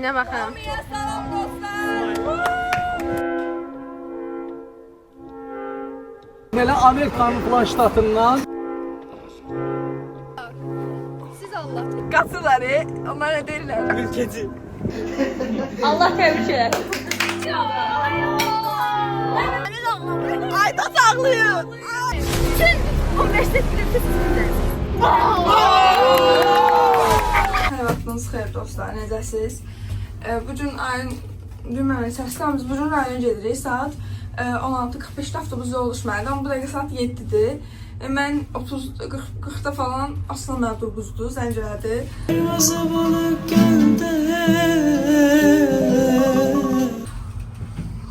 Ne bakalım. Belə Amerikanın flash ştatından Siz Allah. Qatıları, onlar ne deyirlər? ülkeci. Allah təbrik edər. Ay da ağlayır. Bütün universitet biletini Hər vaxtınız xeyir dostlar, necəsiz? Bugün ayın bilməmək səsləmiz. Bugün rayona gedirik. Saat 16:45-də avtobus yolu düşməlidir. Amma bu dəqiqə saat 7-dir. Mən 30-40-da falan aslan avtobusdur, zəncirədir.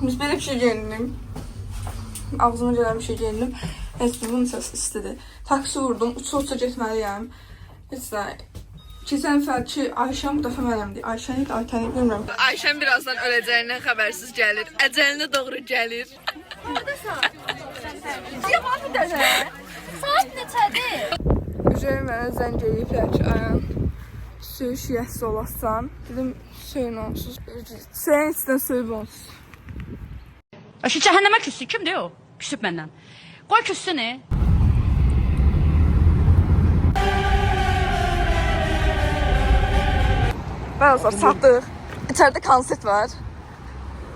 Biz belə bir şey geyindim. Ağzıma gələn bir şey geyindim. Heç bunun səs istidir. Taksi vurdum, uça-uça getməliyəm. Heç də keçən dəfəki Ayşəm bu dəfə mənimdir. Ayşəni də Aytəni bilmirəm. Ayşəm birazdan öləcəyindən xəbərsiz gəlir. Əcəlinə doğru gəlir. Yaman bir dənə. Saat neçədir? Üzeyir mənə zəng eləyiblər ki, ayağın suyu şiyəsi olasan. Dedim, suyun onsuz. Suyun içindən suyub onsuz. Şu cəhənnəmə küssü kimdir o? Küsüb məndən. Qoy küssü ne? Mən olsam satdıq. İçəridə konsert var.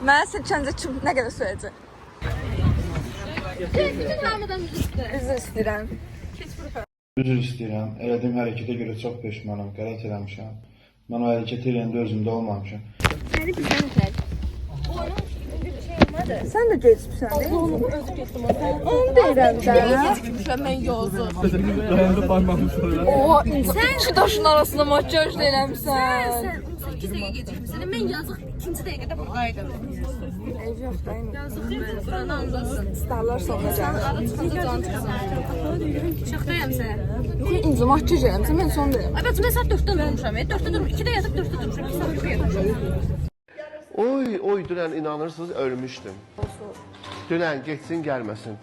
Mən seçəncə kim nə qədər söyləyəcək? Bütün hamıdan üzr istəyirəm. Üzr istəyirəm. Elədiyim hərəkətə görə çox peşmanam. Qələt eləmişəm. Mən o hərəkət eləyəndə özümdə olmamışam. Səni bilsən nədir? Sən də gecikmişsən, deyil mi? Onu deyirəm də. Gecikmişəm, mən yolcu. Oha, sən 2 daşın arasında makyaj da eləmişsən. Sən 18 dəqiqə gecikmişsən. Mən yazıq 2-ci dəqiqədə buradaydım. Ev yox, dayım. Yazıq yox, buranı anlasın. Starlar sonra gəlir. Sən arada çıxınca can çıxsın. Çıxdayım sən. Yox, incə makyaj eləmişsən, mən son deyim. Ay, bacım, mən saat 4-də durmuşam. 4-də durmuşam, 2-də yatıb 4-də durmuşam. 2 saat yuxuya durmuşam. Oy, dünən inanırsınız ölmüşdüm. Dünən geçsin gəlməsin.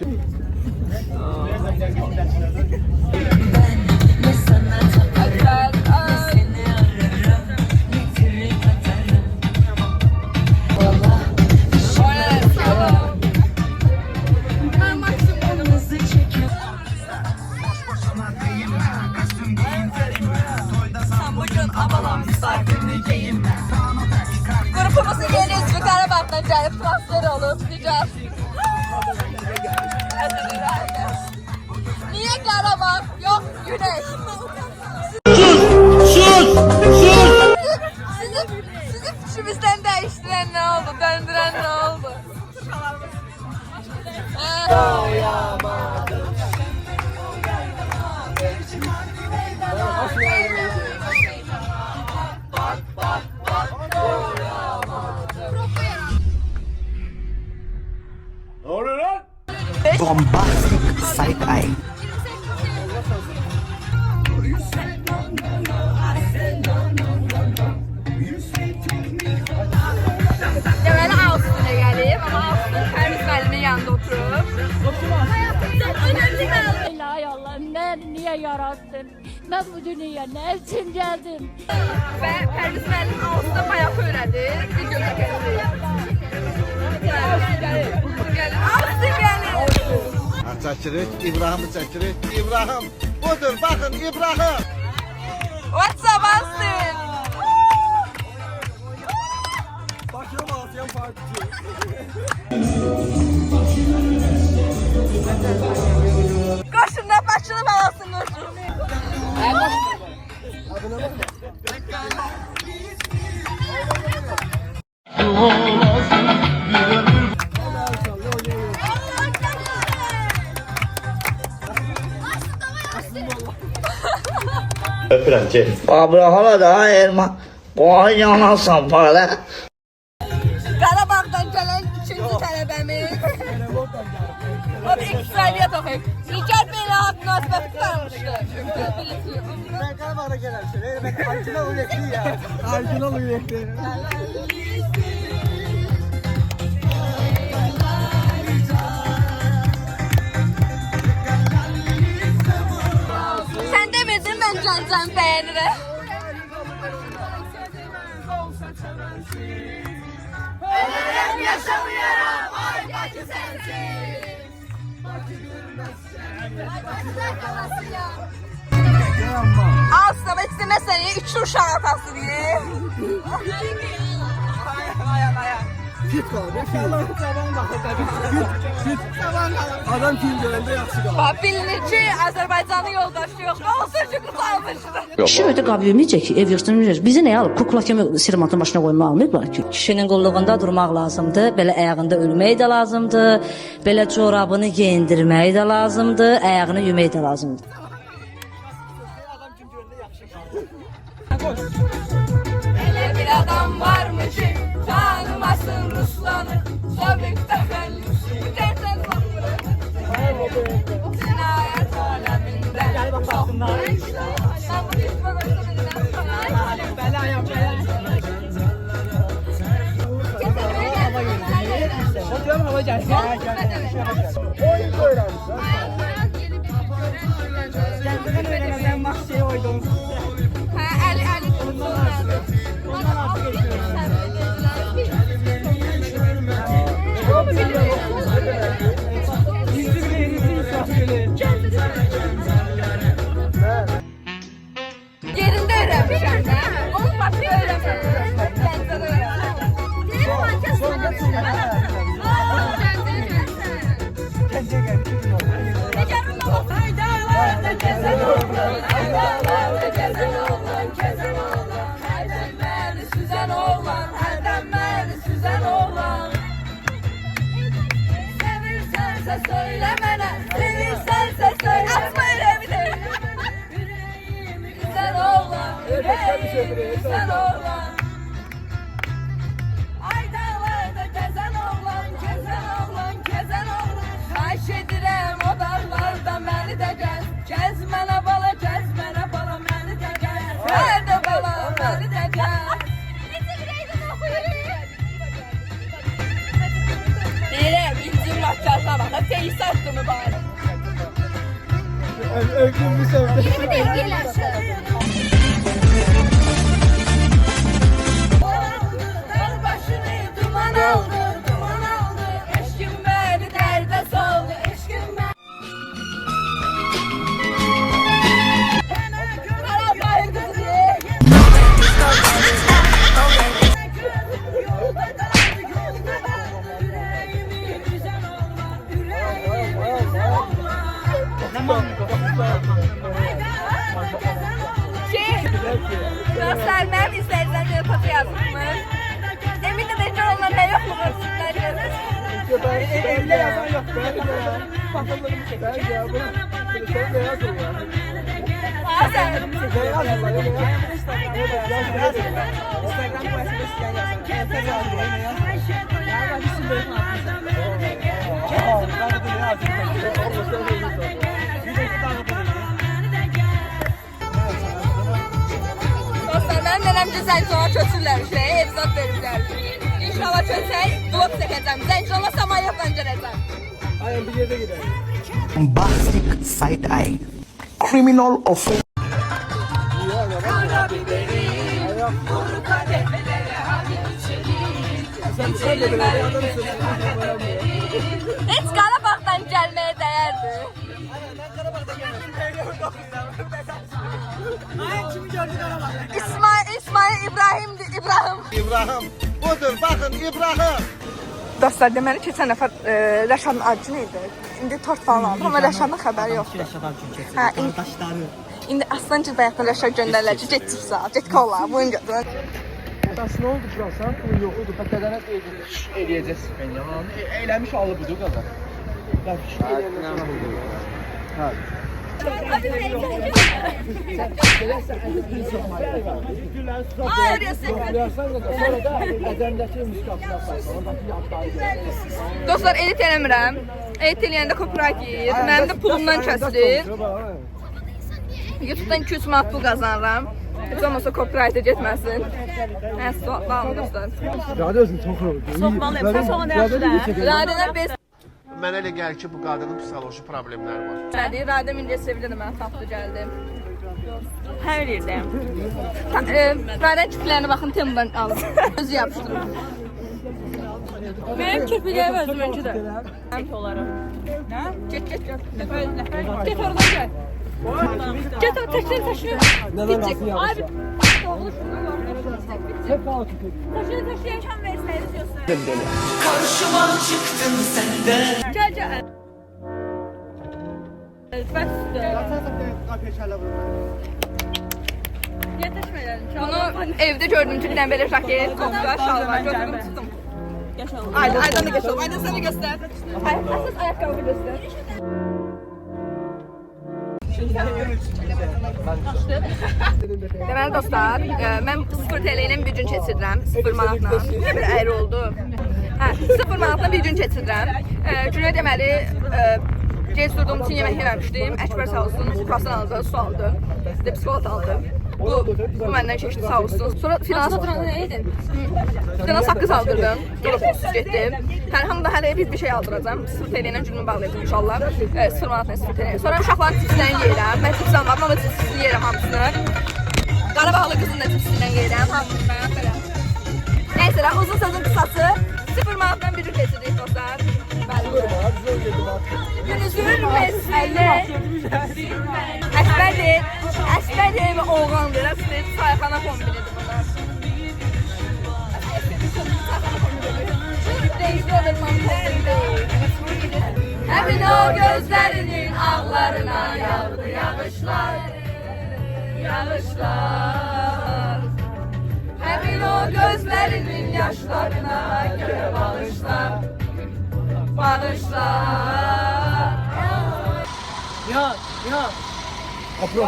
Grupumuzun yeni ismi Qarabağdan gəlib transfer olub. Nicat. Niye Qarabağ? Yok Güneş. Sus! Sizin fikrimizden değiştiren ne oldu? Döndüren ne oldu? Bombastic side-eye. Deməli Ağustos'a gəlib, amma Ağustos Pərviz müəllimin yanında oturub. Hayatımda önemli məlumat. Ay Allah, ben niye yarattın? Ben bu dünyaya ne için geldim? Və Pərviz müəllim Ağustos'da bayağı öyrədir. Videoda gəlir. Ağustos gəlir. Çəkirik, İbrahim'i çəkirik. İbrahim budur, baxın İbrahim. What's up Austin? Bakıyorum Asyan Partisi. Qoşun nə başını balasın qoşun. Öpürəm ki. Abrahala da Erman. Boğan yanasan para. Qarabağdan gələn 2-ci tələbəmiz. O da iqtisadiyyat oxuyub. İlker belə münasibət tutarmışdı. Ben Qarabağda gəlmişəm. Ben Arjuna üyekli ya. Arjuna üyekli. Sən demirdin mən Can bəyənirəm. Ölürüm yaşamıyorum oradaki sensiz. Al sana isteme seni 3 uşaq atası diye. Fit qalır. İnşallah cavan baxır. Fit. Cavan qalır. Adam film görəndə yaxşı qalır. Bax bilinir ki Azərbaycanın yoldaşı yox. Olsun ki qız almışdı. Kişi öyle qabil eləyəcək ki, ev yığışdırmayacaq. Bizi nəyə alıb? Kukla kimi sermatın başına qoyma almayıblar ki. Kişinin qulluğunda durmaq lazımdır, belə ayağında ölmək də lazımdır, belə corabını geyindirmək də lazımdır, ayağını yumək də lazımdır. Adam film görəndə yaxşı qalır. Elə bir adam varmış ki tanımasın Ruslanı. Sovyet təxəllüsü dərdən baxmır. Cinayət aləmində. Gəl bax baxsınlar. Mən bu ismə qoşdum. Bəli ayam bəli. Hocam hava gəlsin. Oyun öyrənsən. Gəldikdən öyrənəsən bax şey oydun. Hə, əli. Ondan artıq geçiyorum. Yerində öyrənmişəm də. Onun başını öyrənmişəm. Gəncədə öyrənmişəm. Söyle mənə, sevirsense söyle. Atma yüreğimi. Güzel oğlan, yüreğim güzel oğlan. Ay dağlarda gezen oğlan, gezen oğlan, gezen oğlan. Xahiş edirəm o dağlarda məni də gəz. Gəz mənə bala, gəz mənə bala, məni də gəz. Hədə bala, məni də gəz. Necə biləydim oxuyur. Deyirəm, incin makyajına bax, feysi açdı mı bari? Öykümü sevdim. Yeni bir deyirlərsə. Dağ başını duman aldı, duman aldı. Eşkim beni dərdə saldı, eşkim beni. Qara bayır qızı diye. Dostlar, mənim izləyicilər də foto yazmışlar. Emin də necə onlar nə yox mu qırsınlar yazır? Evdə yazan yoxdur. Bakımlarımı çəkir. Sen de yaz ya. Bazen. Beyaz yazılar. Instagram başında sizler yazın. Erkek yazıyor. Yine yaz. Ya ben bir sürü Dostlar, mənim nənəm Zəngilana köçürlər, evzat veriblər. İnşallah köçək, vlog çəkəcəm. Zəngilana Samayevlə gələcəm. Aynen bir yerde gidelim. Bombastic side-eye. Criminal offense. Heç Qarabağdan gəlməyə dəyərdi. Ben Karabağ'da gelmedim. Ay kimi gördü Karabağ'da? İsmail İbrahim'di, İbrahim. İbrahim budur, bakın İbrahim. Dostlar, deməli keçən nəfər Rəşadın acı neydi? İndi tort falan aldım, amma Rəşadın xəbəri yoxdur. Rəşaddan çünkü. Hə, Qardaşları. İndi aslan cür bayaqdan Rəşad göndərilər ki, get cipsa, get kola, bugün götürün. Bəs nə oldu burası? Pul yox idi. Pətədənə eləyəcəz stipendiyanı. Eyləmiş alıbıdı qazan. Hə. Hayır, yasin. Sonra da ədəmdəki müskatına saysan. Dostlar, edit eləmirəm. Edit eləyəndə copyright yeyir. Mənim də pulumdan kəsilir. YouTube'dan 200 manat pul qazanıram. Heç olmasa copyright-a getməsin. Hə, soğan dostlar. Radı özün çox oldu. Soğmalıyım. Sən soğan yaxşıdır. Radələr bez Mənə elə gəlir ki, bu qadının psixoloji problemləri var. Radəm indi sevilir, mən tapdı gəldim. Hər yerdəyim. Bədən küplərinə baxın, temdən aldım. Özü yapışdırım. Mənim kirpiklərim özümünki də. Həmki olarım. Nə? Get. Get oradan gəl. Get o təkrar taşıyın. Bitecek. Abi. Doğru şundan Hep al tutup. Taşıyın kan verseniz diyorsun. Karşıma çıktın senden. Gel. Bəsdir. Bunu evdə gördüm ki, bir dənə belə jaket, kofta, şalvar gördüm, tutdum. Aydan da geçelim. Aydan seni göster. Əsas ayaqqabı göster. Deməli dostlar, mən 0 TL ilə bir gün keçirdirəm, 0 manatla. Nə bir əyri oldu? 0 manatla bir gün keçirdirəm. Günə deməli, gec durdum için yemək yeməmişdim. Əkbər sağ olsun, kruasan aldı, su aldı, psikolat aldı. Bu məndən keçdi sağ olsun. Sonra finans oturanda nə edin? Fidana saqqız aldırdım, durub üstüz getdim. Hamı da hələ bir şey aldıracam. 0 TL ilə günümü bağlayacam inşallah. 0 manatla 0 TL. Sonra uşaqların cipslərini yeyirəm. Mən cips almadım ama cipsini yeyirəm hamısını. Qarabağlı qızın da cipsindən yeyirəm hamısını. Neyse, uzun sözün qısası 0 manatdan bir gün keçirdik dostlar. Günüzün mesələ Əsbərdir və oğlandır. Əsbər sayxana kombinidir bunlar. Həmin o gözlərinin ağlarına yağdı yağışlar. Həmin o gözlərinin yaşlarına görə bağışlar. Nihan.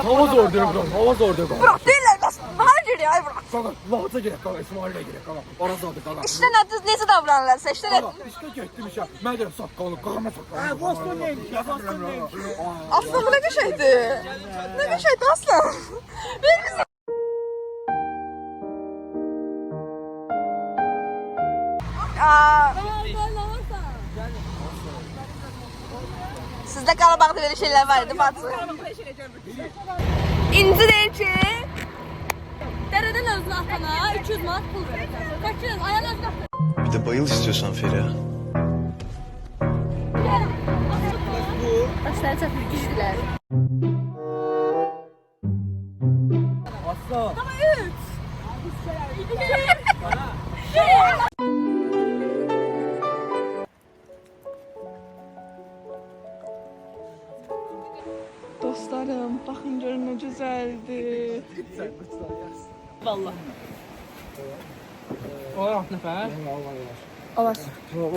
Hava zor diyor bro. Hava zor diyor. Bırak değiller nasıl? Her yeri ay bırak. Kanka, Lahat'a gerek kanka, İsmail'e gerek kanka. Orası adı kanka. İşte neyse davranırlarsa işte ne? İşte getdim işe. Ben de saqqalım, qarma saqqalım. Boston neymiş ya, Boston neymiş. Aslan bu ne şeydi? Ne şeydi aslan? Benim kızım. Sizde Qarabağda böyle şeyler vardı Fatih. İnci deyir ki dereden özünü atana 200 manat pul verirsən. Kaçırın ayağın özünü atana. Bir de bayıl istiyorsan Feriha. Başları çatır güçlüler. Aslan. Ama 3. Dostlarım, bakın görün ne güzeldi. Vallahi. Olar nəfər? Olar.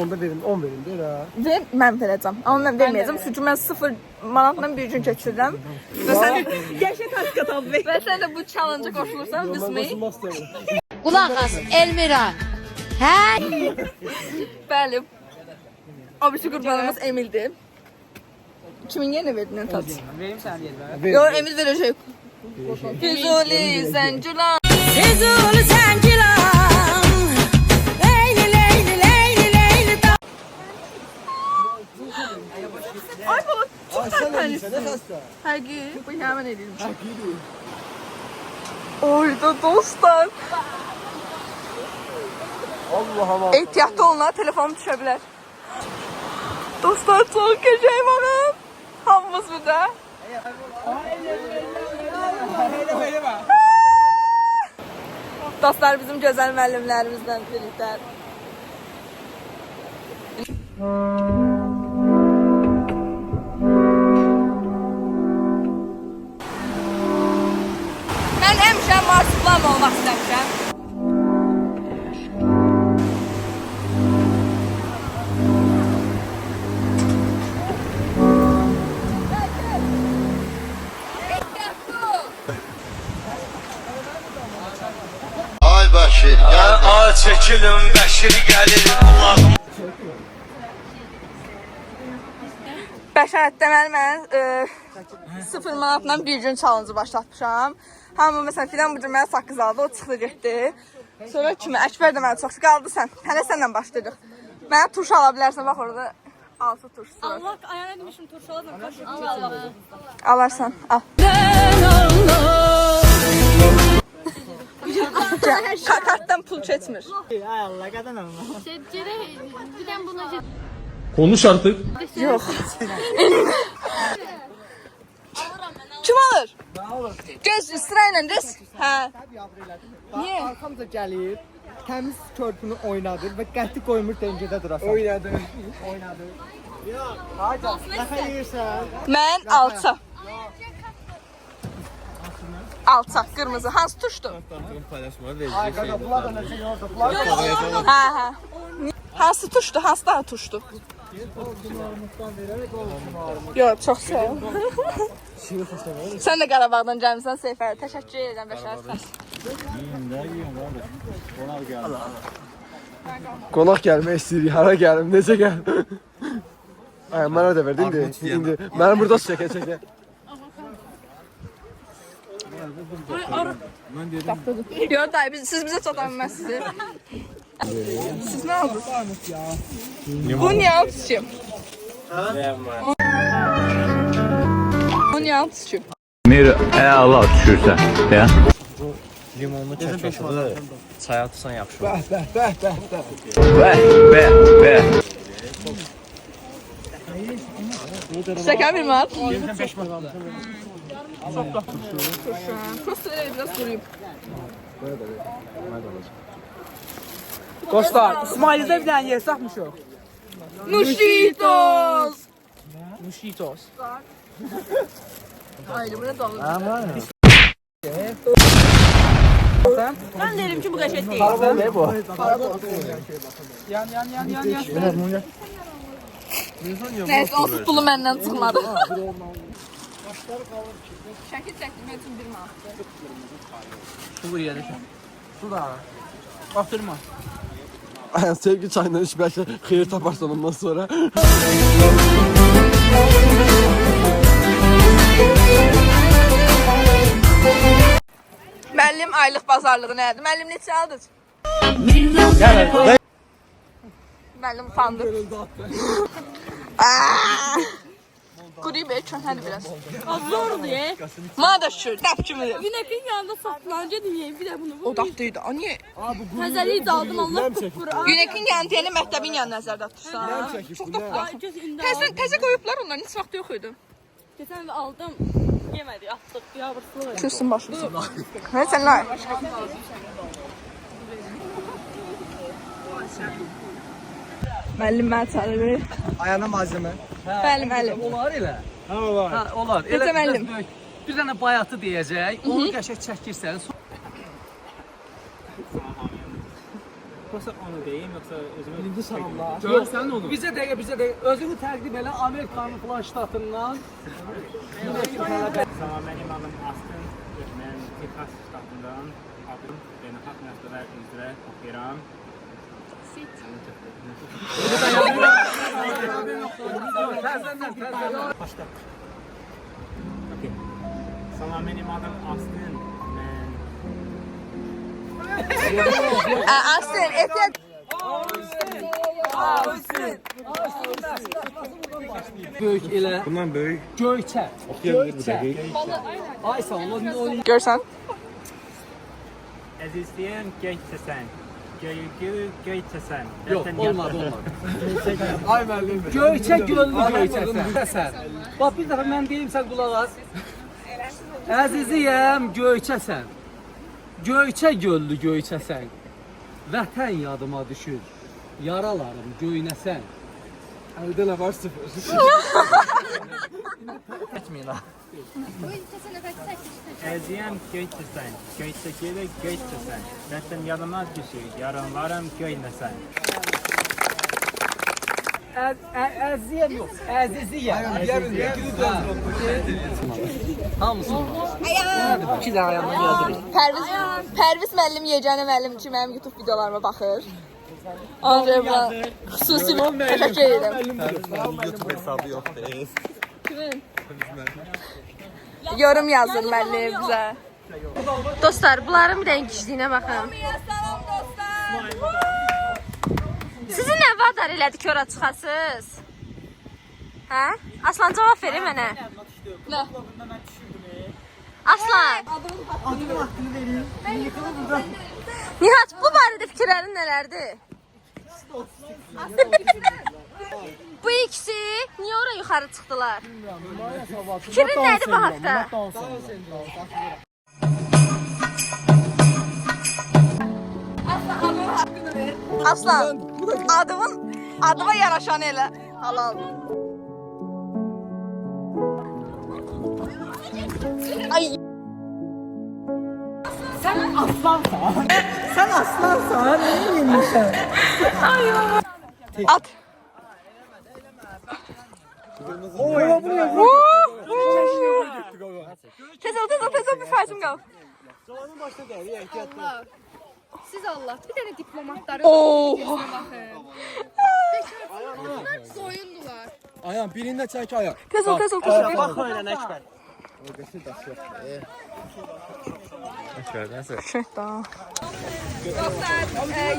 Onda verin, 10 verin deyir ha. Mən verəcəm. Amma mən verməyəcəm. Çünki mən 0 manatla bir gün keçirdim. Və sən yaşa taska tabii. Və sən də bu challenge-a qoşulursan, bismey. Qulaq as, Elmira. Hə? Bəli. Abisi qurbanımız Emildir. Kimin yerinə verdin tat? Verim sən deyir. Yo, Emil verəcək. Füzuli, Zəncilan. Füzuli, Zəncilan. Leyli, leyli, leyli, leyli. Ay baba, çok Sen tərpəlisin. ne xəstə? Həqiqi, bu həmən edirmiş. Oyda dostlar. Allah. Ehtiyatlı olun, telefonum düşə bilər. Dostlar, çok keçəyim hanım. Hamımız burada. Dostlar, bizim gözəl müəllimlərimizlə birlikdə. Mən həmişə marsuplam olmaq istəmişəm. Ay Bəşir, gel. Ay çekilin Bəşir gelir kulağım. Bəşərət deməli mən 0 manatla bir gün challenge başlatmışam. Hamı məsələn filan bu gün mənə saqqız aldı, o çıxdı getdi. Sonra kimi Əkbər də mənə çox qaldı sən. Hələ səndən başlayırıq. Mənə turş ala bilərsən bax orada 6 turşusu var. Allah ayağına demişim turşu alacağım. Allah. Alarsan, al. Kartdan pul keçmir. Ay Allah qadan amma. Bir de buna Konuş artık. Yox. Kim alır? Göz sırayla göz. Hə. Niyə? Arxamca gəlir, təmiz körpünü oynadır və qəti qoymur dəngədə durasan. Oynadı. Yox, hayda. Nə xeyirsən? Mən alça. Alça, qırmızı. Hansı tuşdu? Ay qaqa, bunlar da nəsə yoxdur. Bunlar Hə. Hansı tuşdu? Hansı daha tuşdu? Yox, çox sağ ol. Sən də Qarabağdan gəlmisən Seyfər. Təşəkkür edirəm Bəşər xan. Qonaq gəlmək istəyirik. Hara gəlim? Necə gəl? Ay, mənə də verdin indi. Mənim burada çəkə. Yox, dayı, siz bizə çatabilməzsiniz. Siz nə aldınız? Bu niyə alçım? Bu niyə alçım? Bir əla düşürsən. Ya. Limonlu kəkəşidir. Çay atsan yaxşı. Bəh. Be. Stəkan bir manat. 25 manat. Prosto biraz quruyum. Dostlar, İsmail'də bir dənə yer saxmışıq. Muşitos. Muşitos. Haydi, bu nə dağılır? Ben derim ki bu qəşəng deyil. Ne bu? Yan. Nəysə, o pulu məndən çıxmadı. Şəkil çəkdim, üçün bir manat. Su buraya düşün. Su da. Batırma. Sevgi çayından iç belki xeyir taparsan ondan sonra. Müəllim aylıq bazarlığı nədir? Müəllim neçə aldı? Müəllim utandı. Quruyub köhnədir biraz. Zordur ya. Mana da şükür, dəb kimidir. Günəkin yanında satılanca dünyayı bir de bunu O daxtıydı, o niyə? Təzəliyi daldım Allah tutmur. Günəkin yanı deyəni məktəbin yanı nəzərdə tutursan. Çox da Təzə qoyublar onların heç vaxt yox idi. Geçen aldım. Yemedi attık. Yavrusu var. Kürsün başını. Hə, sən nə? Müəllim mənə çağırır. Ayağına malzeme. Bəli, müəllim. Olar elə. Ha olar. Ha, olar. Necə müəllim? Bir dənə bayatı deyəcək. Onu qəşəng çəkirsən. Yoxsa onu deyim, yoxsa özümü birinci salamlar. Görsən onu. Bizə dəqiqə. Özünü təqdim elə Amerikanın falan ştatından. Salam, mənim adım Astin. Mən Texas ştatından adım beynəlxalq münasibətlər üzrə oxuyuram. Başqa. Okay. Salam, mənim adım Astin. Astin, ehtiyat. Böyük elə. Bundan böyük. Göyçə. Göyçə. Ay sağ ol. Görsən? Əzizliyim, göyçəsən. Göyçəsən. Yox, olmadı. Ay müəllim. Göyçə göllü göyçəsən. Bax bir dəfə mən deyim sən qulaq as. Əziziyəm, göyçəsən. Göyçə göllü göyçəsən. Vətən yadıma düşür. Yaralarım göynəsən. Əldə nə var sıfır. Etməyin ha. Əzizliyim, göyçəsən. Göyçəsən. Vətən yadıma düşür. Yaralarım göynəsən. Əziziyəm yox. Əziziyəm. Hamısını. İki də ayağına yazırıq. Pərviz müəllim yeganə müəllim ki, mənim YouTube videolarıma baxır. Ona xüsusi təşəkkür edirəm. YouTube hesabı yoxdur. Kimin? Yorum yazır müəllim bizə. Dostlar bunların bir dənə kişiliyinə baxın. Sizi nə vadar elədi ki ora çıxasınız? Hə? Aslan cavab verin mənə. Nə? Aslan. Adımın hakkını vereyim. Yıkılı burada. Nihat, bu barədə fikirlərin nələrdir? Bu ikisi niyə ora yuxarı çıxdılar? Fikrin nədir bu haqda? Aslan, adıma yaraşan elə. Halal. Ay. Sen aslansan. Sen aslansan. Ne yemişsin? At. Tez ol bir faizim qal. Zamanın başına değer ya ehtiyatlı. Siz Allah bir dənə diplomatları baxın. Soyundular. Ayağım birinde çək ayak. Tez ol. Bak öyle Ekber.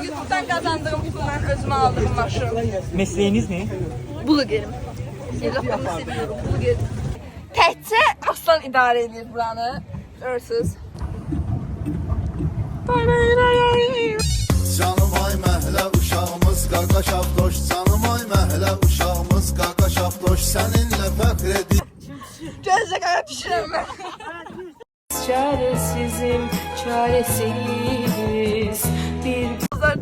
YouTube'dan qazandığım pulla özümə aldığım maşın. Mesleğiniz ne? Bulugerim. Evlatlarımı seviyorum. Bulugerim. Təkcə Aslan idarə edir buranı. Görürsüz. Canım ay məhlə uşağımız qaqa şapdoş. Canım ay məhlə uşağımız qaqa şapdoş. Səninlə fəxr edir. Gözlə qaya pişirəm mən. Çarəsiz bir...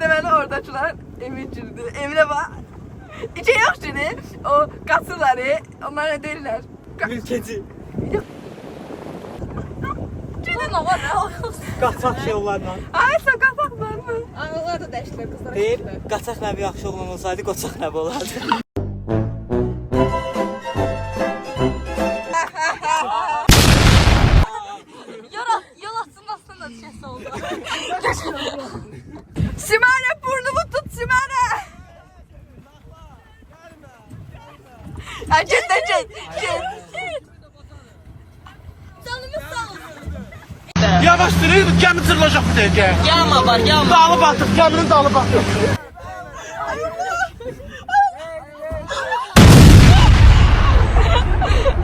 Deməli oradakilar evin girdi. Evinə bax. İçə yox şimdi. O qasırları. Onlar nə deyirlər? Mülkeci. Gedin o var ya. Qaçaq yollarla. Ay sən qapaqlar mı? Onlar da dəyişdilər qızlara. Deyir, qaçaq nəbi yaxşı oğlan olsaydı, qoçaq nəbi olardı. Yol atsın aslında düşəsi oldu. Simare burnumu tut Simare. Ay cidden Canımız sağ olsun. Yavaş durayım, gəmi cırılacaq bu dəqiqə. Yağma var, yağma. Dalı batıq, gəminin dalı batıq.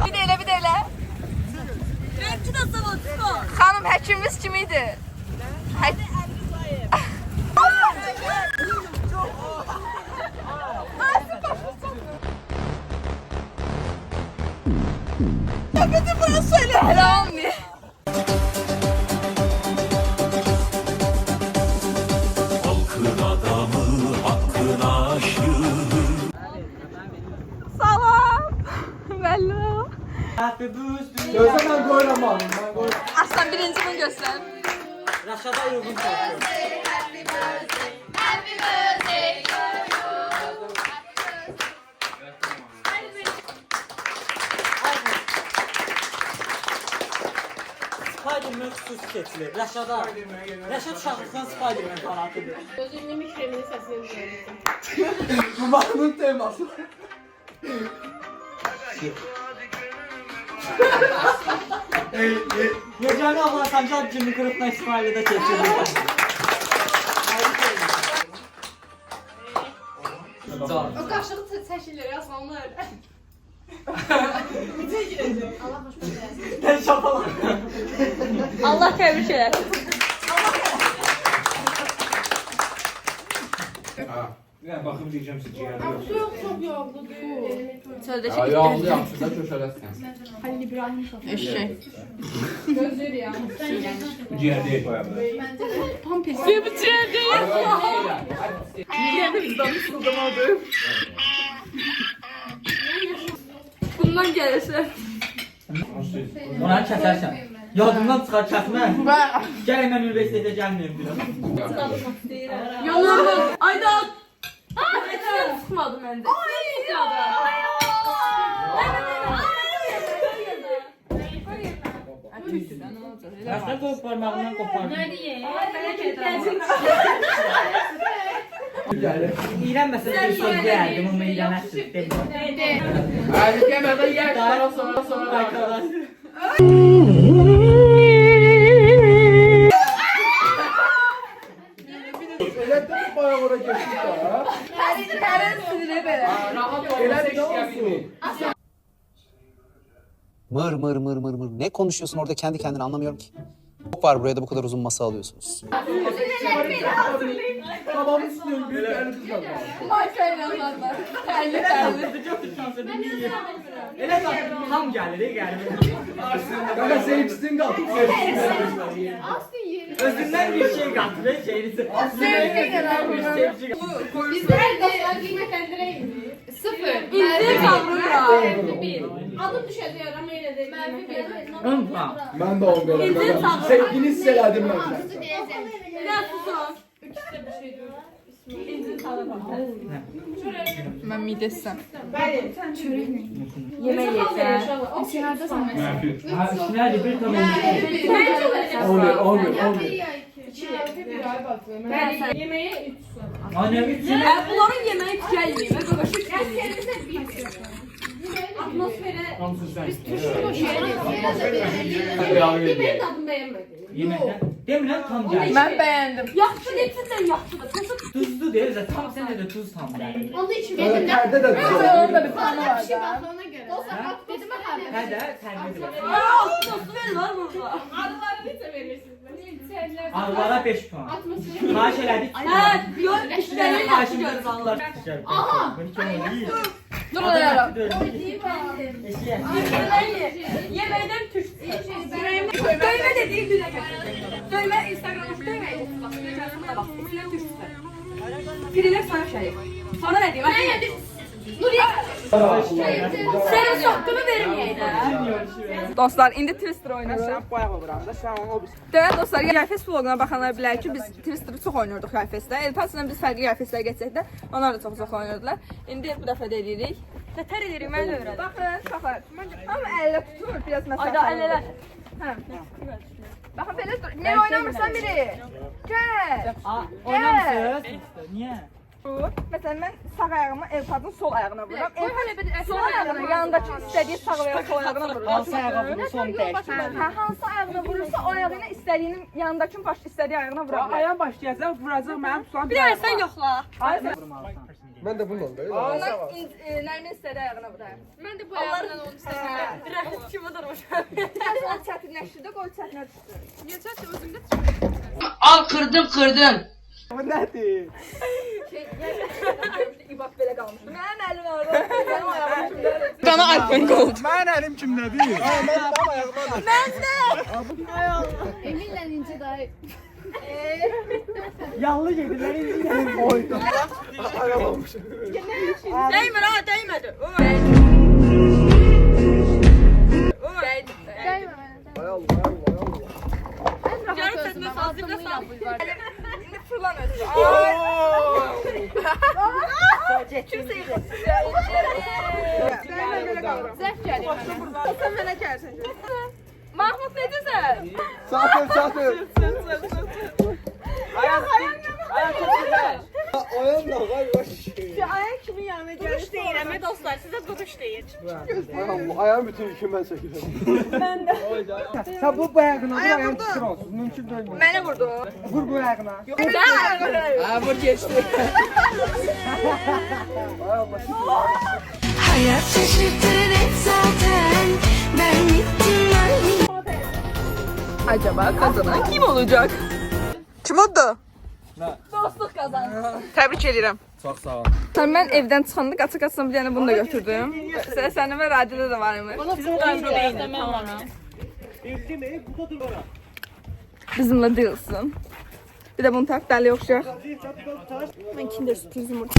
Bir də elə. Benimki də sağ olsun. Xanım həkimimiz kim idi? Bütün bunu söyle. Helal mi? Halkın adamı, hakkın aşığı. Salam. Bello. Gözle ben koyramam. Aslan birinci bunu göster. Raşada uygun çəkdir. Spider-Man xüsusi keçilir. Rəşad uşaqlıqdan Spider-Man fanatıdır. Bu mahnının teması. Yeganə Allah Sancar Jimmy Qırıqla İsmail'də keçilir. O qaşığı çəkilir yazanlar. Sən şapalar. Allah təbrik eləsin. Yəni baxım deyəcəm sizə ciyərli yox. Çox yağlıdır. Sözdəşik. Yağlı yaxşı da köşələsən. Halil İbrahim şofer. Eşşək. Gözleri ya. Ciyər deyil qoya bilər. Tam pis. Bir ciyər deyil. Ciyər biz danışıldım adım. Bundan gəlirsə. Onları kəsərsən. Yadımdan çıxar kəsmə. Gəl mən universitetə gəlməyim bir. Yollarım. Aydan. Sıkmadı məndə. Ay. Başqa qoyub parmağından qopardım. İğrənməsə bir söz deyərdim, amma iğrənəsin. Əlikəmədən yer sonra Arkadaş. Elətdə bir bayağı ora geçtik ha. Hər sinirə belə. rahat ol. Elə də olsun. Mır mır mır mır mır. Ne konuşuyorsun orada kendi kendine anlamıyorum ki. Çok var buraya da bu kadar uzun masa alıyorsunuz. Tam gelir, Ben senin üstün kalktı. Özünden bir şey kalktı ve şeyinizi. Sıfır. İndir kavrura. Adım düşeceği ama yine de. Ben de 10 veriyorum. Sevgini hissederdim ben. Biraz susun. Ben midesem. Yemeği yeter. Nerede bir tane? 10 Yemeğe 3 su. Bunların yemeği tükəlməyib. Və qaqaşı tükəlməyib. Atmosfere biz Yemeğin tadını beğenmedim. Yemekten. Demirəm tam geldi. Mən bəyəndim. Yaxşı getirsən yaxşıdır. Tuzlu değil zaten. Tam sen de tuz tam geldi. Onu için Evet, perde de Onun da bir planı var da. ona göre. O zaman dedim ben He de terbiyeli var. Dostu verin var burada. Arıları lütfen verirsiniz. Arılara 5 puan. Atmosfere. Maaş elədik. Hə, yox, işləri yaxşı görürəm. Aha. Dur olaraq. Eşiyə. Yeməkdən tüşdü. Döymə dediyi günə gətirdim. Döymə Instagramda döymə idi. Bax, necəsində bax. Filə tüşdü. Filə sana şey. Sana nə deyim? Nuriye. Sənin şoqqunu verməyək də. Dostlar, indi Twister oynayırıq. Demək dostlar, Yayfest vloguna baxanlar bilər ki, biz Twister'ı çox oynuyorduk Yayfestdə. Elpasla biz fərqli Yayfestlərə geçsək də, onlar da çox oynuyordlar. İndi bu dəfə də edirik. Nətər edirik, mən də öyrədim. Baxın. Amma əllə tutur, biraz məsafə. Ayda əllələr. Hə. Baxın, belə dur. Niyə oynamırsan biri? Gəl. Oynamısınız? Niye? Məsələn, mən sağ ayağımı Elpadın sol ayağına vururam. Elpad sol ayağına, yanındakı istədiyi sağ veya sol ayağına vururam. Hansı ayağı bunu son dəyişdirməli? Hə, hansı ayağına vurursa o ayağı ilə istədiyinin yanındakı baş istədiyi ayağına vura bilər. Ayağım başlayacaq, vuracaq mənim tutan Bir dənə sən yoxla. Ben de bununla da. Ondan Nərmin istədiyi ayağına vurar. Ben de bu ayağımdan onu istemiyorum. Direkt kimi durmuşam. Biraz onu çətinləşdirdi, qoy çətinə düşdü. Niye çatı özümde Al kırdım. Bu nədir? İbab belə qalmışdı. Mənim əlim orada. Mənim ayağım kimdədir? Bana iPhone gold. Mənim əlim kimdədir? Mənim ayağıma. Eminle ince daha Yallı gedirlər indi. Oydu. Ayağım olmuş. Değmir ha, değmedi. Yarım sesime fazla sal. Şimdi fırlan özü. Kimse yıkılsın. Ben böyle kalırım. zevk geliyor. Sen bana gelsin. Mahmut ne diyorsun? Satır. Ayak çok güzel. Ayağım da var baş. Ayak kimin yanına geldi? Duruş değil ama dostlar size duruş değil. Ayağım bütün yükümü ben çekiyorum. Ben de. Sen bu ayağına vur ayağım tutur olsun. Mümkün değil mi? Beni vurdu. Vur bu ayağına. Ha vur geçti. Hayat şaşırtır hep zaten. Ben gittim Acaba kazanan kim olacak? Kim oldu? Dostluq kazandı. Təbrik edirəm. Çok sağ ol. Mən evdən çıxanda qaça-qaça bir dənə bunu da götürdüm. Sənin və radioda da var imiş. Bizim kadro değil. Tamam. Bizimlə deyilsin. Bir də bunu tak, dəli yoxşaq. Mən Kinder sürpriz yumurta.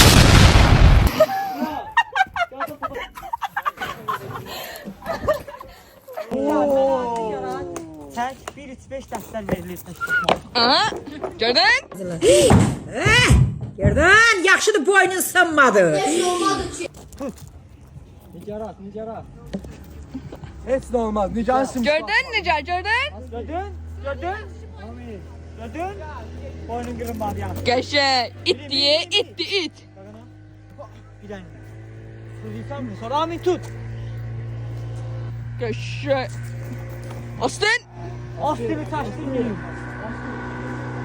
Tek 1-3-5 dersler verilirsin. Aha, gördün? Gördün? Yaxşıdır boynun sınmadı. Nicarat. Heç nə olmaz. Nicansın. Gördün Nicar, gördün? Gördün? Boynun kırılmadı yani. Qəşəng, it diye, it. Bir dakika. Tutuyorsan mı? Sonra amin tut. Qəşəng. Aslan. Astırı taştırmayayım.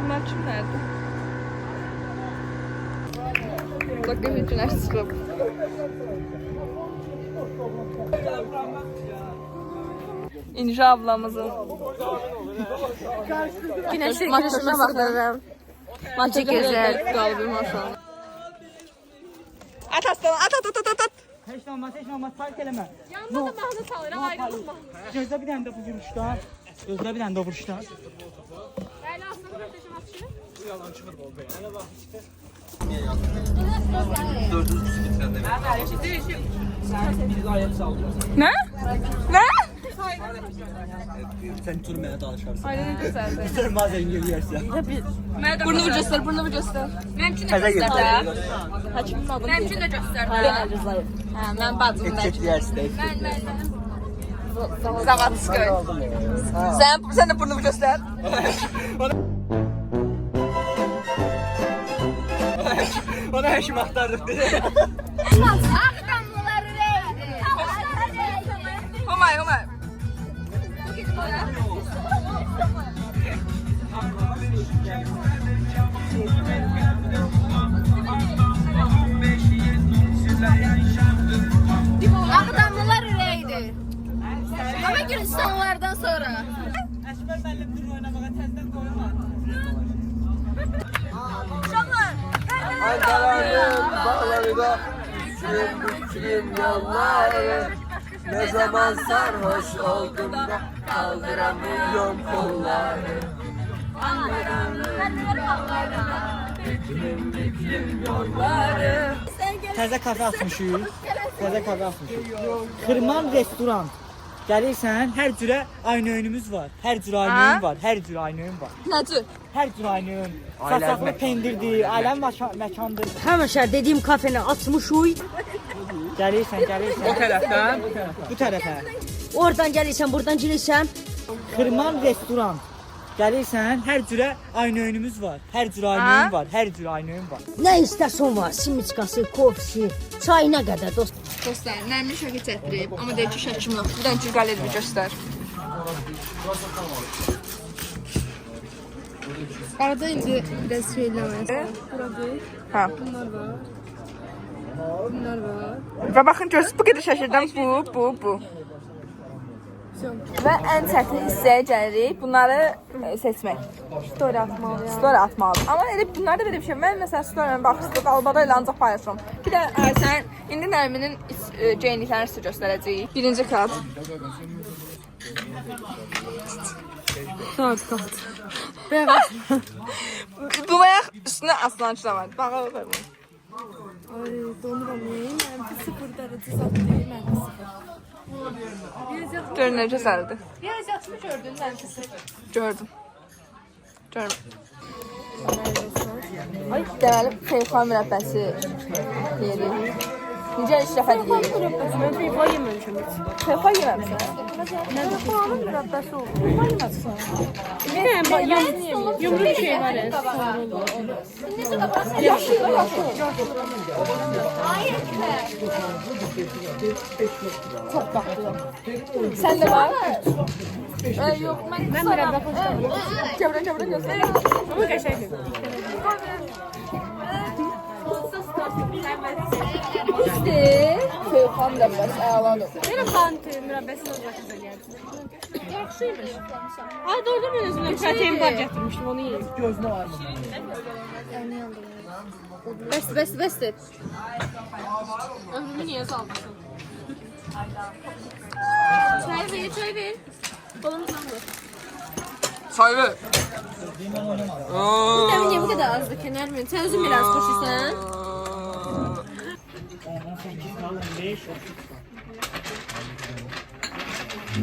Bunlar kimlərdir? Bakın bir günəş çıxıb. İnci ablamızın. Güneşe girişime baxıram. Maçı gözəl. Qalbim maşallah. At aslan, at. Heç nə olmaz, fark eləmə. Yanında da mahnı çalıram, ayrılma. Gözlə bir dənə də bu vuruşda. Gözlə bir dənə də vuruşda. Bəli, aslan kardeşim atçı. Yalan çıxır bol be. Hələ bax işte. Ne? Ne? Sən türməyə danışarsan. Aynen güzeldi. Sən bazen yürüyərsən. Burnumu göster, burnumu göster. Memçin de göster de. Hakimin adını Memçin de göster de. Ha, ben bacım da. Ben. Zavatskoy. Sen de burnumu göster. Ona həşim axtarırıq. Akdamlıları neydi? Humay. Akdamlılar neydi? Ama Gürcistanlılardan sonra. Əsmər müəllim dur oynamağa təzdən qoyma. Uşaqlar, Ankara'nın bağlarında Küçülüm yolları Ne zaman sarhoş oldum da Kaldıramıyorum kolları Təzə kafe açmışıq. Xırman restoran. Gəlirsən, hər cürə aynı önümüz var. Hər cürə aynı ön var. Hər cürə aynı ön var. Necə? Hər cürə aynı ön. Saçaqlı pendirdir, aləm məkandır. Həmişə dediyim kafeni açmışıq. Gəlirsən. O tərəfdən. Bu tərəfə. Oradan gəlirsən, buradan girirsən. Xırman restoran. Gəlirsən, hər cürə aynı önümüz var. Hər cürə aynı ön var. Hər cürə aynı ön var. Nə istəsən var, simiçkası, kofsi, çayına qədər dost. Dostlar, Nərmin şəkil çəkdirib, amma deyir ki, şəkim yox. Bir dənə galerimi göstər. Arada indi biraz söyləməz. Hə. Bunlar var. Və baxın görürsünüz, bu qədər şəkildən bu. Və ən çətin hissəyə gəlirik, bunları seçmək. Story atmalıyam. Amma elə bunlar da belə bir şey. Mən məsələn story-yə baxışda qalbada ilə ancaq paylaşıram. Bir də sən indi Nərminin geyinliklərini sizə göstərəcəyik. Birinci kat. Saat kat. Bu bayaq üstünə aslançı da var. Bağa bax. Ay, donuram. Mən 0 dərəcə satdıyım, mən 0. Gör ne güzeldi. Riyaziyyatını gördün nəticəsi? Gördüm. Ay, deməli feyfa mürəbbəsi yedik. Necə işləfə deyirik? Mən feyfa yeməmişəm heç. Feyfa yeməmişəm. Feyfanın mürəbbəsi oldu. Feyfa yeməmişəm. Yumru bir şey var ya. Yaşlı. Çok bakıyorum. Sen de var mı? Yok, ben mürəbbə xoşlanmıyorum. Kəbrə göster. Ama qəşəngdir. İşte feyfa mürəbbəsi əladır. Benim bantı mürəbbəsi olacaq güzel geldi. Yaxşıymış. Ay doğru ben özümden protein bar getirmiştim onu yiyeyim. Gözünə var. Bəsdir. Ömrümü niye salmışsın? Çay ver. Kolumuzdan vur. Çay ver. Bu niye bu kadar azdı Kenar mı? Sen özün biraz koşursan.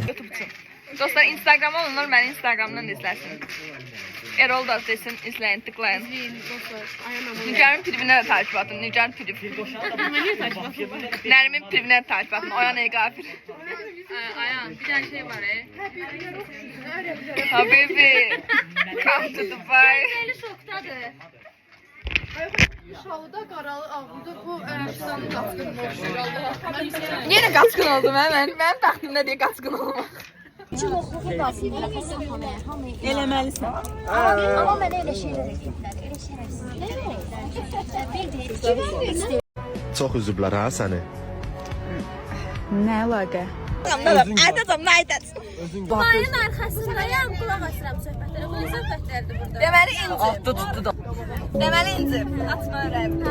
YouTube'cu. Dostlar Instagram olanlar beni Instagram'dan izlesin. Erol da desin, izleyin, tıklayın. Nigar'ın privine de takip atın. Nigar priv. Nərmin privine de takip atın. Oyan ey gafir. Ayan, bir tane şey var Habibi. Come to Dubai. Eli şoktadır. Şovda qaralı ağlıda bu Erəbistanın qaçqını boşdur. Yenə qaçqın oldum mən. Mənim bəxtimdə deyə qaçqın olmaq. Eləməlisən. Ama ben öyle şeylere gitmem. Öyle şerefsiz. Çox üzüblər ha səni Nə əlaqə? Aytacam, nə aytacam? Mayın arxasındayam, qulaq asıram söhbətlərə. Bu söhbətlərdir burada. Deməli incim. Tutdu da. Deməli incim. Atma ürəyimi.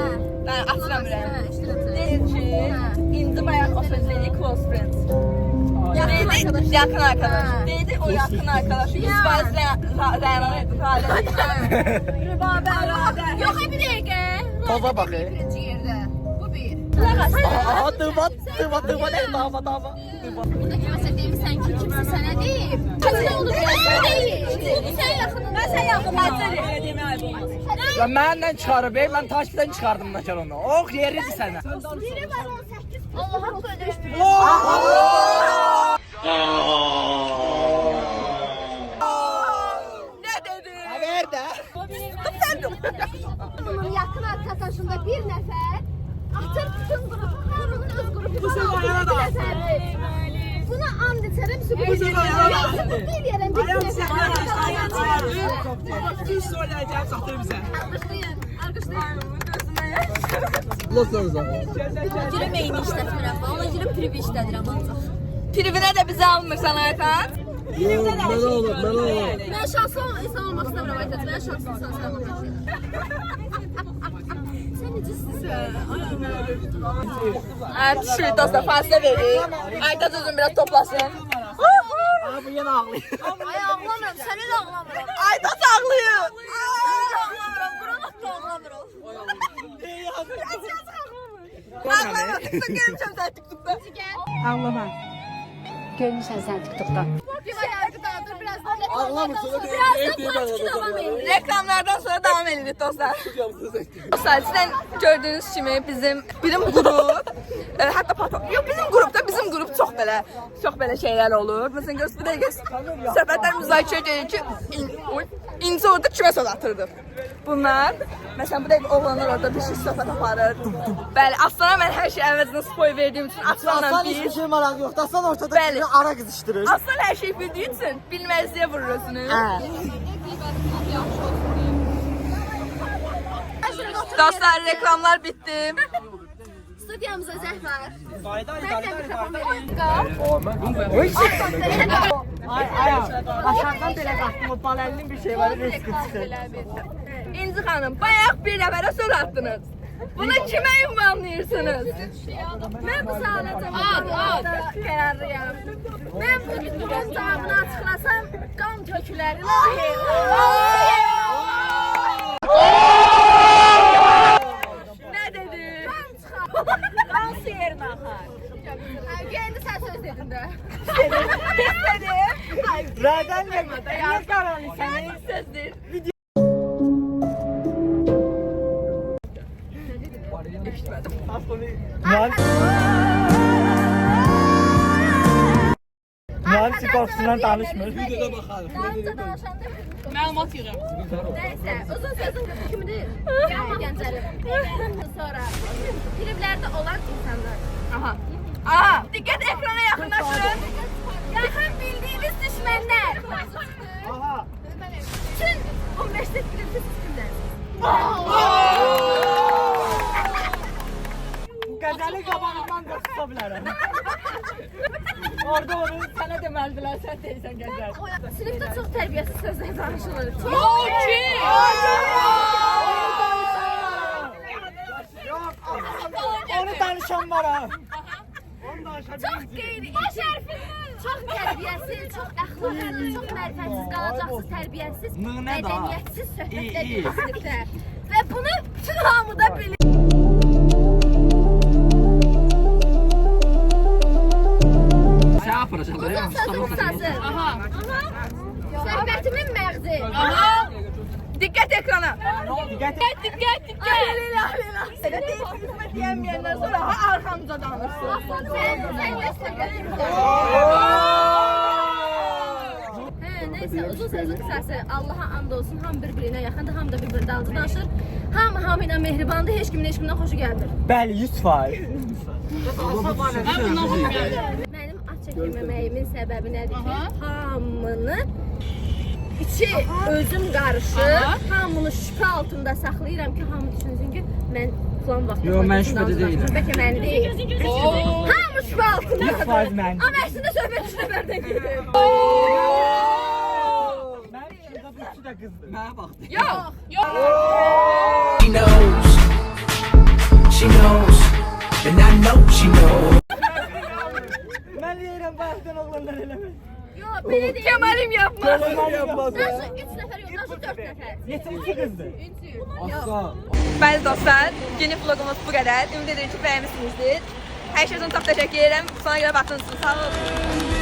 Ben atıram ürəyimi. Deyir ki, indi bayaq o söz dedi close friends. Yakın arkadaş. Dedi o yakın arkadaş. 100% Rəyan'a Rübabə. Yox, bir dəqiqə. Toza bak. Birinci yerdə. Bu bir. Aha tıvat dava. Burada kiməsə deyirsən ki, kimsə sənə deyib. Kimsə olur, sən deyil. Sən yaxınında. Ben sen yakın. Ben sen yakın. Demək ayıb olmaz. Ya məndən çıxarıb, mən taşdan çıxardım nəkər onu. Ox yeridir sənə. Biri var 18. Allah haqqı ödəşdir. Ne dedi? Ver de. Bunun yakın arkadaşında bir nəfər atır bütün qrupu, hamının öz qrupu var. Buna and içərəm, sübut edərəm. Bir Düz söyləyəcəm, çatdır bizə. Alqışlayın, alqışlayın. Girməyini işlətmirəm. Ona girib privi işlədirəm ancaq. Privinə də bizi almırsan Aytan. Mən olur. Mən şanslı insan olmaq istəmirəm, Aytat. Mən şanslı insan olmaq istəmirəm. Sən necəsisən? Şu dostlar fazla verin. Aytan özün biraz toplasın. Bu yenə ağlayır. Ay ağlamıram, səni də ağlamıram. Aytan ağlıyor. Ağlamıram, buranı da ağlamıram. Ağlamıram, görmüşəm sən TikTok'da. Ağlama. Görmüşsən sən TikTok'da. Bir var yargıdadır, birazdan Ağlamırsın. Reklamlardan sonra devam edirik dostlar. Dostlar sizden gördüğünüz kimi bizim grup hatta yok bizim grup çok böyle şeyler olur. Mesela göz bir de söhbətlər müzakirə edir ki İnci orada kime söz atırdı. Bunlar mesela bu da oğlanlar orada bir şey söhbət aparır. Bəli Aslana ben her şey əvəzinə spoil verdiğim için Aslanla Aslan hiçbir şey maraq yoxdur. Aslan ortada Bəli. bir ara qızışdırır. Aslan her şeyi bildiği için bilmezliğe vurur özünü. Dostlar reklamlar bitti. Studiyamıza zəhmət. Aşağıdan belə qalxdım. O baləlinin bir şey var. Riski çıxır. İnci xanım, bayaq bir nəfərə söz attınız. Bunu kimə ünvanlayırsınız? Mən bu suala Qərarlıyam. Mən bu cavabını açıqlasam, qan tökülər. Nə dedi? Hansı yerinə axar? Gəldi sən söz dedin də. Dedi. Rədən nə qaranlı səni? Sözdür. Mühendislik korkusundan danışmır. Məlumat yığım. Nəysə, uzun sözün qısa kimidir? Gəncəlim. Sonra filmlərdə olan insanlar. Aha, diqqət ekrana yaxınlaşın. Yaxın bildiyiniz düşmənlər. Aha. Bütün 15'te filmsiz filmlər. Bu qəzəli qabağından da tuta bilərəm. Orada onu sənə deməlidirlər, sən deyirsən qəzəl. Sinifdə çox tərbiyəsiz sözlər danışılır. Onu danışan var ha. Çox qeyri-baş hərfindən. Çox tərbiyəsiz, çox əxlaqlı, çox mərifətsiz, qalacaqsız, tərbiyəsiz, mədəniyyətsiz söhbətlər sinifdə. Və bunu bütün hamı da bilir. Sən aparacaqlar. Uzun sözün qısası. Söhbətimin məğzi. Diqqət ekrana. Diqqət. Alelə. Sənə deyilmə deyəməyəndən sonra arxamıza danırsın. Neyse uzun sözün qısası. Allaha and olsun, hamı bir-birinə yaxındır, hamı da bir-birinə dalıcı danışır. Hamı ilə mehribandır, heç kimin xoşu gəlmir. Bəli, 100%. Mənim aç çəkilməməyimin səbəbi nədir ki, hamını içi özüm qarışır, hamını şübhə altında saxlayıram ki, hamı düşünsün ki, mən Plan vaxtı. Yox, mən şübhədə deyiləm. Bəlkə mən deyil. Hamı şübhə altında. 100% mən. Amma əslində söhbət 3 nəfərdən gedir. Mən şurada bu iki də qızdır. Mənə bax. Yox, yox. She knows. She knows. And I know she knows. Mən deyirəm baxdan oğlanlar eləmir. Yox, belə deyil. Kemal'im yapma. Yapmaz. Nasıl 3 nəfər yox, nasıl 4 nəfər? Neçinci qızdır? Asla. Bəli dostlar, yeni vlogumuz bu qədər. Ümid edirəm ki, bəyənmişsinizdir. Hər şey üçün çox təşəkkür edirəm. Sonra görə baxdığınız üçün sağ olun.